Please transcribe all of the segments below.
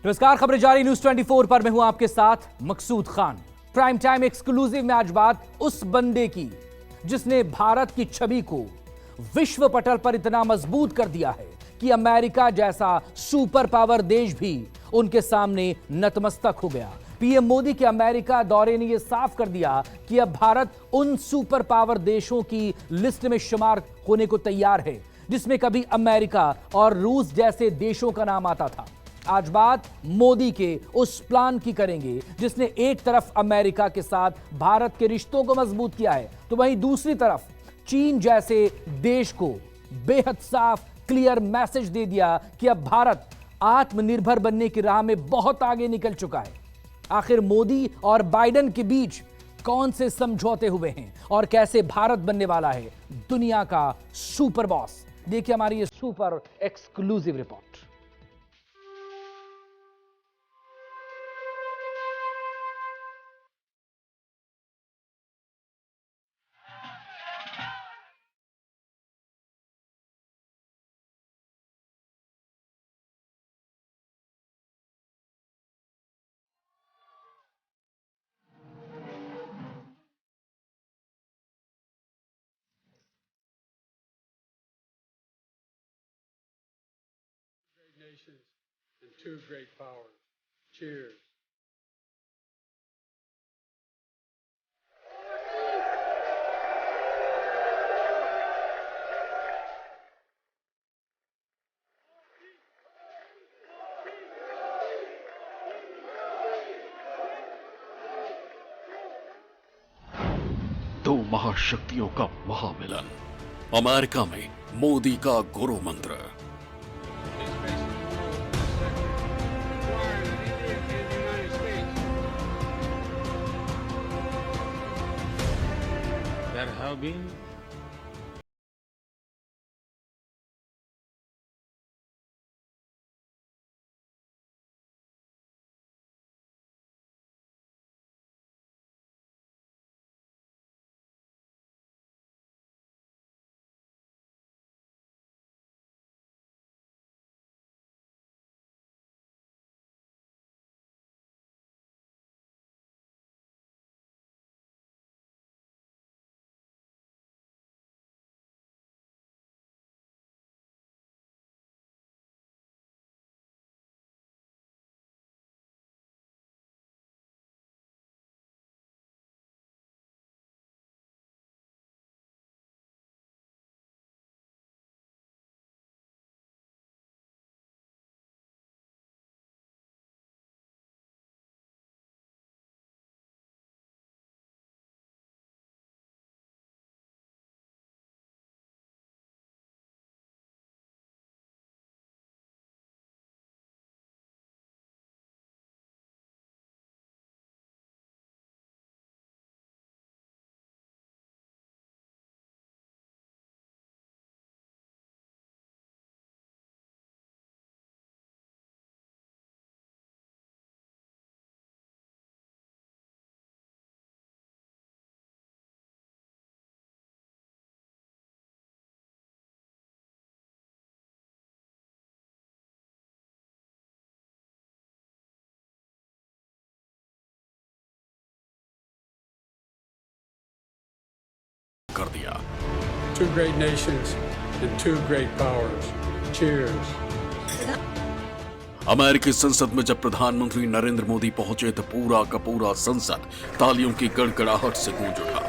नमस्कार, खबरें जारी न्यूज 24 पर मैं हूं आपके साथ मकसूद खान। प्राइम टाइम एक्सक्लूसिव में आज बात उस बंदे की जिसने भारत की छवि को विश्व पटल पर इतना मजबूत कर दिया है कि अमेरिका जैसा सुपर पावर देश भी उनके सामने नतमस्तक हो गया। पीएम मोदी के अमेरिका दौरे ने यह साफ कर दिया कि अब भारत उन सुपर पावर देशों की लिस्ट में शुमार होने को तैयार है जिसमें कभी अमेरिका और रूस जैसे देशों का नाम आता था। आज बात मोदी के उस प्लान की करेंगे जिसने एक तरफ अमेरिका के साथ भारत के रिश्तों को मजबूत किया है तो वहीं दूसरी तरफ चीन जैसे देश को बेहद साफ क्लियर मैसेज दे दिया कि अब भारत आत्मनिर्भर बनने की राह में बहुत आगे निकल चुका है। आखिर मोदी और बाइडेन के बीच कौन से समझौते हुए हैं और कैसे भारत बनने वाला है दुनिया का सुपर बॉस? देखिए हमारी ये super exclusive report. Nations and two great powers. Cheers. दो महाशक्तियों का महामिलन, अमेरिका में मोदी का गुरु मंत्र। There have been कर दिया। two great nations and two great powers. Cheers. अमेरिकी संसद में जब प्रधानमंत्री नरेंद्र मोदी पहुंचे तो पूरा का पूरा संसद तालियों की गड़गड़ाहट से गूंज उठा।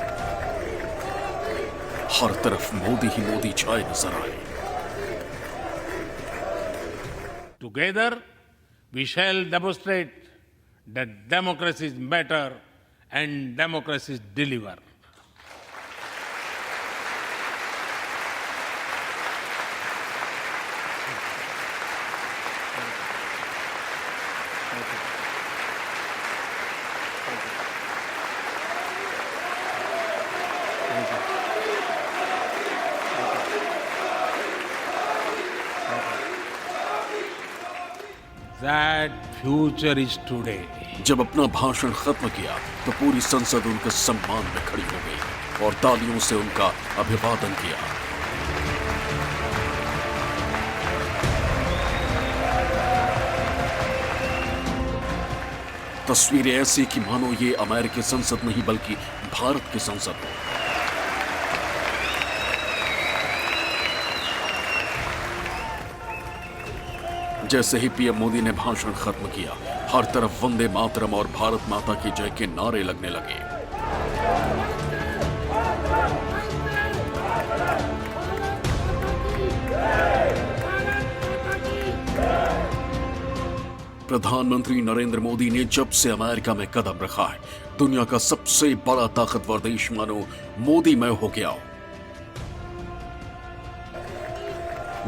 हर तरफ मोदी ही मोदी छाए नजर आए। Together, we shall demonstrate that democracies matter and democracies deliver. That future is today. जब अपना भाषण खत्म किया तो पूरी संसद उनके सम्मान में खड़ी हो गई और तालियों से उनका अभिवादन किया। तस्वीरें ऐसी कि मानो ये अमेरिकी संसद नहीं बल्कि भारत की संसद हो। जैसे ही पीएम मोदी ने भाषण खत्म किया, हर तरफ वंदे मातरम और भारत माता की जय के नारे लगने लगे। प्रधानमंत्री नरेंद्र मोदी ने जब से अमेरिका में कदम रखा है, दुनिया का सबसे बड़ा ताकतवर देश मानो मोदीमय हो गया हो।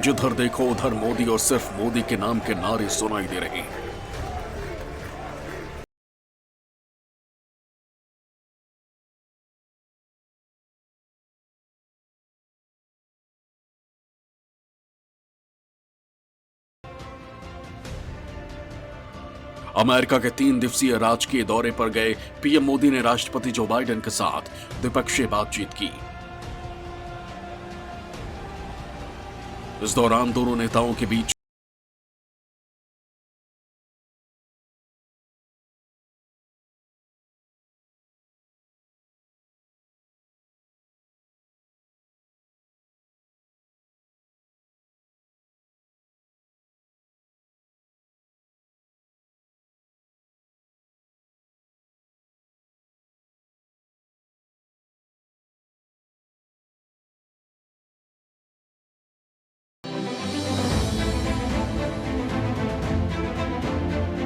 जिधर देखो उधर मोदी और सिर्फ मोदी के नाम के नारे सुनाई दे रहे हैं। अमेरिका के 3 दिवसीय राजकीय दौरे पर गए पीएम मोदी ने राष्ट्रपति जो बाइडेन के साथ द्विपक्षीय बातचीत की। इस दौरान दोनों नेताओं के बीच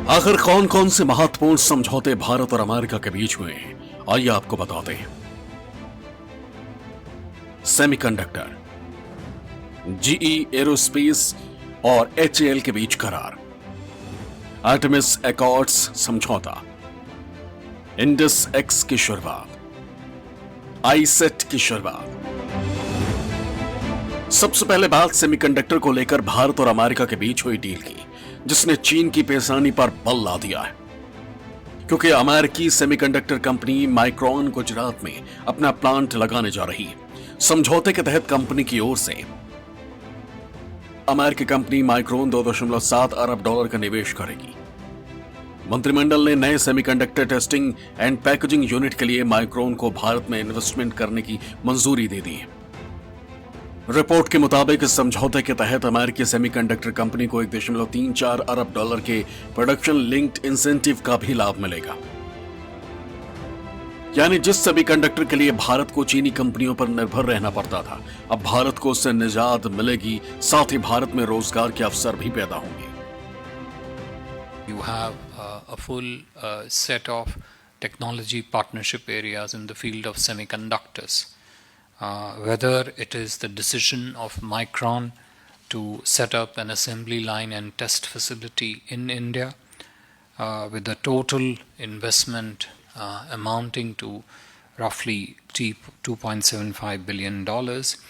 आखिर कौन कौन से महत्वपूर्ण समझौते भारत और अमेरिका के बीच हुए हैं, आइए आपको बताते हैं। सेमीकंडक्टर, जीई एरोस्पेस और एचएएल के बीच करार, आर्टेमिस एकॉर्ड्स समझौता, इंडस एक्स की शुरुआत, आईसेट की शुरुआत। सबसे पहले बात सेमीकंडक्टर को लेकर भारत और अमेरिका के बीच हुई डील की, जिसने चीन की पेशानी पर बल ला दिया है, क्योंकि अमेरिकी सेमीकंडक्टर कंपनी माइक्रॉन गुजरात में अपना प्लांट लगाने जा रही है। समझौते के तहत कंपनी की ओर से अमेरिकी कंपनी माइक्रॉन $2.7 अरब का निवेश करेगी। मंत्रिमंडल ने नए semiconductor testing and packaging unit के लिए माइक्रॉन को भारत में इन्वेस्टमेंट करने की मंजूरी दे दी है। रिपोर्ट के मुताबिक इस समझौते के तहत अमेरिकी सेमीकंडक्टर कंपनी को $1.34 अरब के प्रोडक्शन लिंक्ड इंसेंटिव का भी लाभ मिलेगा। यानी जिस सेमीकंडक्टर के लिए भारत को चीनी कंपनियों पर निर्भर रहना पड़ता था, अब भारत को उससे निजात मिलेगी, साथ ही भारत में रोजगार के अवसर भी पैदा होंगे। You have a full set of technology partnership areas in the field of semiconductors. Whether it is the decision of Micron to set up an assembly line and test facility in India with a total investment amounting to roughly $2.75 billion.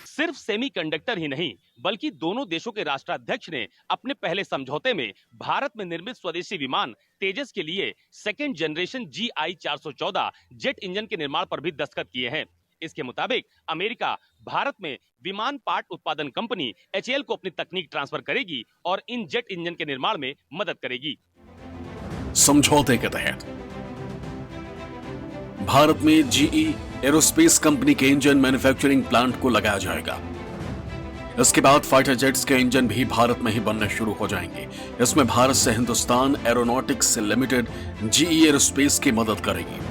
सिर्फ semiconductor ही नहीं, बल्कि दोनों देशों के राष्ट्राध्यक्ष ने अपने पहले समझौते में भारत में निर्मित स्वदेशी विमान तेजस के लिए second generation GI 414 jet engine के निर्माण पर भी दस्तखत किए हैं। इसके मुताबिक अमेरिका भारत में विमान पार्ट उत्पादन कंपनी HAL को अपनी तकनीक ट्रांसफर करेगी और इन जेट इंजन के निर्माण में मदद करेगी। समझौते के तहत भारत में GE एरोस्पेस कंपनी के इंजन मैन्युफैक्चरिंग प्लांट को लगाया जाएगा। इसके बाद फाइटर जेट्स के इंजन भी भारत में ही बनने शुरू हो जाएंगे। इसमें भारत से Hindustan aeronautics limited GE aerospace की मदद करेगी।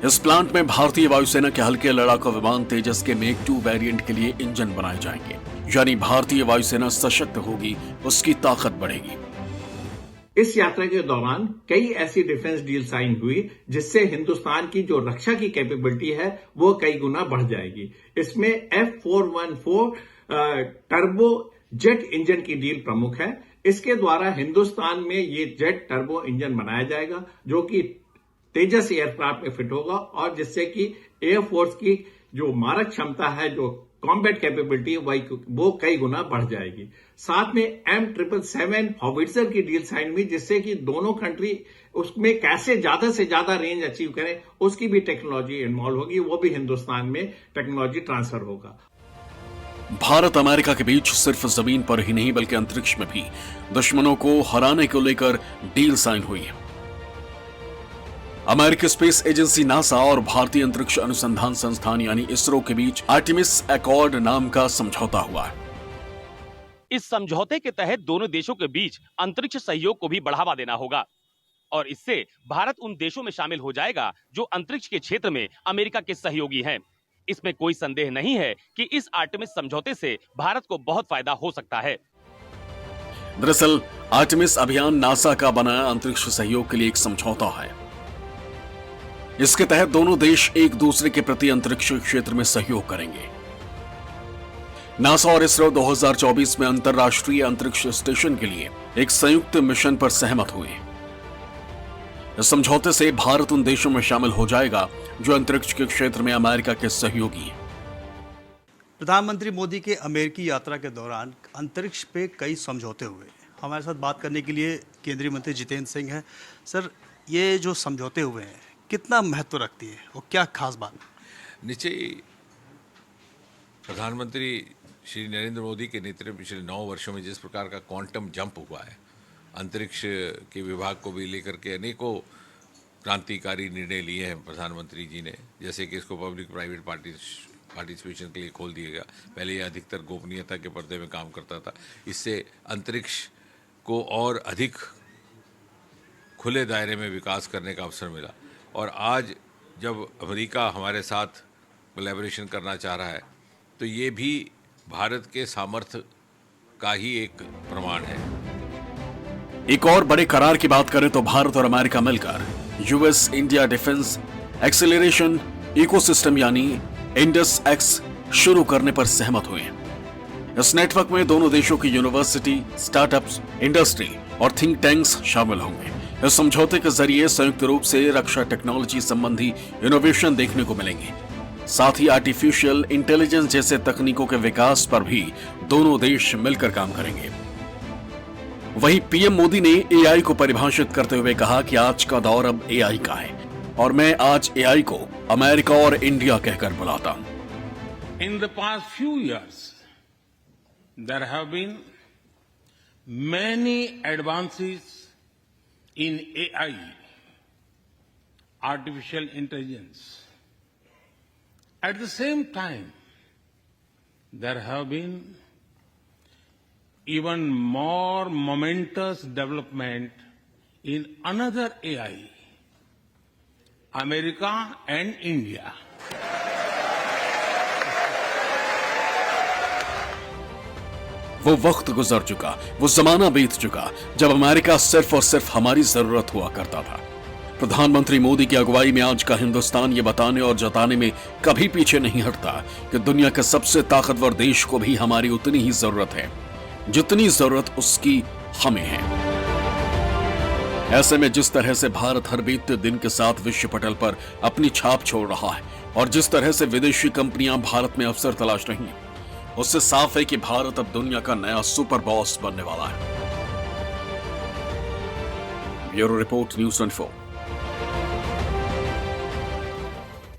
इस प्लांट में भारतीय वायुसेना के हल्के लड़ाकू विमान तेजस के मेक 2 वेरिएंट के लिए इंजन बनाए जाएंगे। यानी भारतीय वायुसेना सशक्त होगी, उसकी ताकत बढ़ेगी। इस यात्रा के दौरान कई ऐसी डिफेंस डील साइन हुई जिससे हिंदुस्तान की जो रक्षा की कैपेबिलिटी है वो कई गुना बढ़ जाएगी। इसमें F414 टर्बो जेट इंजन की डील प्रमुख है। इसके द्वारा हिंदुस्तान में ये जेट टर्बो इंजन बनाया जाएगा जो कि तेजस एयरक्राफ्ट में फिट होगा और जिससे कि एयरफोर्स की जो मारक क्षमता है, जो कॉम्बैट कैपेबिलिटी वो कई गुना बढ़ जाएगी। साथ में M777 हॉविट्जर की डील साइन हुई जिससे कि दोनों कंट्री उसमें कैसे ज्यादा से ज्यादा रेंज अचीव करें उसकी भी टेक्नोलॉजी इन्वॉल्व होगी, वो भी हिंदुस्तान में टेक्नोलॉजी ट्रांसफर होगा। भारत अमेरिका के बीच सिर्फ जमीन पर ही नहीं बल्कि अंतरिक्ष में भी दुश्मनों को हराने को लेकर डील साइन हुई है। अमेरिकी स्पेस एजेंसी नासा और भारतीय अंतरिक्ष अनुसंधान संस्थान यानी इसरो के बीच आर्टेमिस एकॉर्ड नाम का समझौता हुआ है। इस समझौते के तहत दोनों देशों के बीच अंतरिक्ष सहयोग को भी बढ़ावा देना होगा और इससे भारत उन देशों में शामिल हो जाएगा जो अंतरिक्ष के क्षेत्र में अमेरिका के सहयोगी हैं। इसमें कोई संदेह नहीं है कि इस आर्टेमिस समझौते से भारत को बहुत फायदा हो सकता है। दरअसल आर्टेमिस अभियान नासा का बनाया अंतरिक्ष सहयोग के लिए एक समझौता है। इसके तहत दोनों देश एक दूसरे के प्रति अंतरिक्ष क्षेत्र में सहयोग करेंगे। नासा और इसरो 2024 में अंतरराष्ट्रीय अंतरिक्ष स्टेशन के लिए एक संयुक्त मिशन पर सहमत हुए। इस समझौते से भारत उन देशों में शामिल हो जाएगा जो अंतरिक्ष के क्षेत्र में अमेरिका के सहयोगी हैं। प्रधानमंत्री मोदी के अमेरिकी यात्रा के दौरान अंतरिक्ष पे कई समझौते हुए। हमारे साथ बात करने के लिए केंद्रीय मंत्री जितेंद्र सिंह हैं। सर, ये जो समझौते हुए हैं कितना महत्व रखती है और क्या खास बात? निश्चय प्रधानमंत्री श्री नरेंद्र मोदी के नेतृत्व में पिछले 9 वर्षों में जिस प्रकार का क्वांटम जंप हुआ है, अंतरिक्ष के विभाग को भी लेकर के अनेकों क्रांतिकारी निर्णय लिए हैं प्रधानमंत्री जी ने, जैसे कि इसको पब्लिक प्राइवेट पार्टिसिपेशन के लिए खोल दिया गया। पहले ये अधिकतर गोपनीयता के पर्दे में काम करता था। इससे अंतरिक्ष को और अधिक खुले दायरे में विकास करने का अवसर मिला और आज जब अमेरिका हमारे साथ कोलैबोरेशन करना चाह रहा है तो ये भी भारत के सामर्थ्य का ही एक प्रमाण है। एक और बड़े करार की बात करें तो भारत और अमेरिका मिलकर US India defence acceleration ecosystem यानी इंडस एक्स शुरू करने पर सहमत हुए हैं। इस नेटवर्क में दोनों देशों की यूनिवर्सिटी, स्टार्टअप्स, इंडस्ट्री और थिंक टैंक्स शामिल होंगे। इस समझौते के जरिए संयुक्त रूप से रक्षा टेक्नोलॉजी संबंधी इनोवेशन देखने को मिलेंगे। साथ ही आर्टिफिशियल इंटेलिजेंस जैसे तकनीकों के विकास पर भी दोनों देश मिलकर काम करेंगे। वहीं पीएम मोदी ने एआई को परिभाषित करते हुए कहा कि आज का दौर अब एआई का है और मैं आज एआई को अमेरिका और इंडिया कहकर बुलाता हूं। In the past few years, there have been many advances in AI, artificial intelligence. At the same time, there have been even more momentous development in another AI, America and India. वो वक्त गुजर चुका, वो जमाना बीत चुका जब America सिर्फ और सिर्फ हमारी जरूरत हुआ करता था। प्रधानमंत्री मोदी की अगुवाई में आज का हिंदुस्तान ये बताने और जताने में कभी पीछे नहीं हटता कि दुनिया के सबसे ताकतवर देश को भी हमारी उतनी ही जरूरत है जितनी जरूरत उसकी हमें है। ऐसे में जिस तरह से भारत हर बीतते दिन के साथ विश्व पटल पर अपनी छाप छोड़ रहा है और जिस तरह से विदेशी कंपनियां भारत में अवसर तलाश रही हैं, उससे साफ है कि भारत अब दुनिया का नया सुपर बॉस बनने वाला है। Bureau report, news 24।